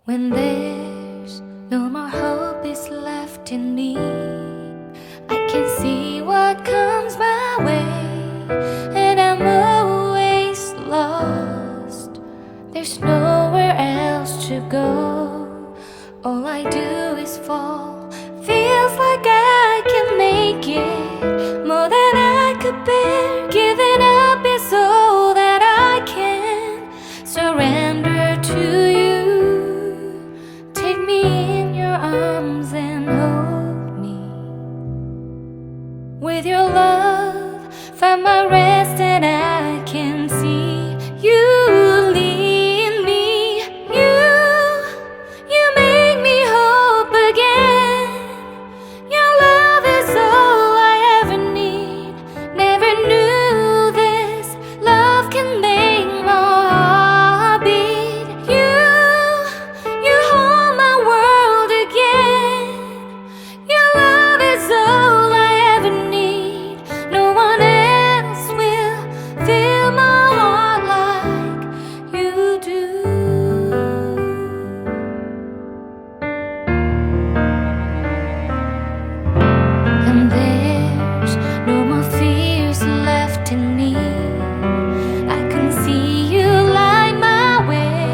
When there's no more hope is left in me, I can see what comes my way, and I'm always lost. There's nowhere else to go. All I do is fall. Feels like I can make it more than I could bear. Giving up is all that I can surrender to you. Take me in your arms and hold me. With your love, find my rest, and I can see you lead me. You make me hope again. Your love is all I ever need. Never knew this love can make my heart beat. You hold my world again. Your love is all I ever need. No one else will fill my heart like you do. And there's no more fears left in me. I can see you light my way,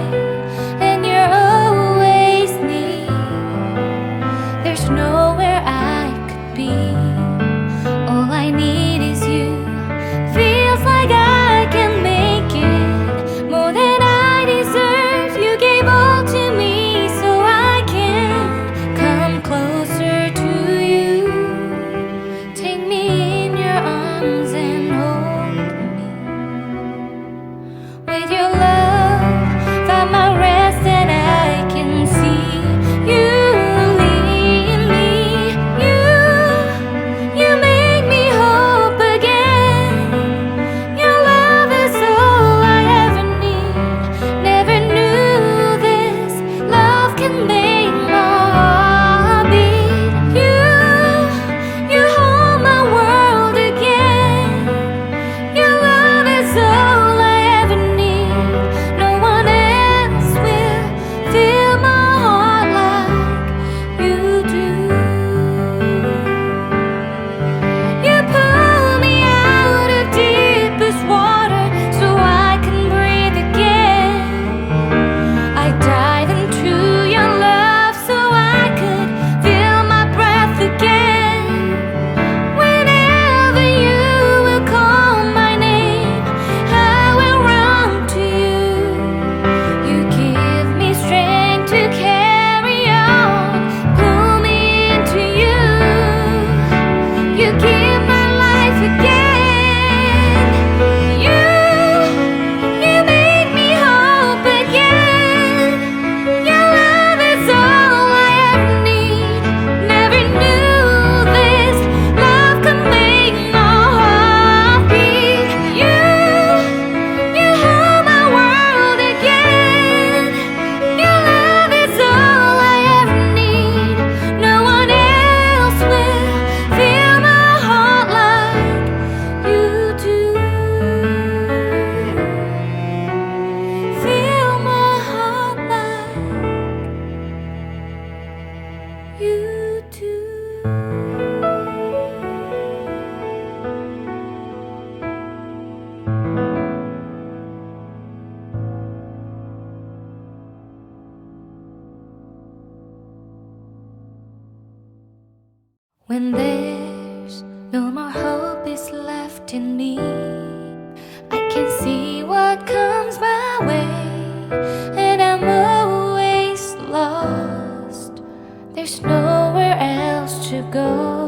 and you're always near. There's nowhere I could be. All I need is you. Feels like I can make it more than I deserve. You gave all to me so I can come closer to you. Take me in your arms and hold me. With your love, find my rest, and I can see you lead me. You make me hope again. Your love is all I ever need. Never knew this love can make my heart beat. You hold my world again. Your love is all I ever need. No one else will fill my heart like you do. You pull me out of deepest water so I can breathe again. I dive into your love so I could feel my breath again. Whenever you will call my name, I will run to you. You give me strength to carry on. Pull me into you. You give my life again. You make me hope again. Your love is all I ever need. Never knew this love could make my heart beat. You hold my world again. Your love is all I ever need. No one else will fill my heart like you do. Fill my heart like you do. When there's no more hope is left in me, I can see what comes my way, and I'm always lost. There's nowhere else to go.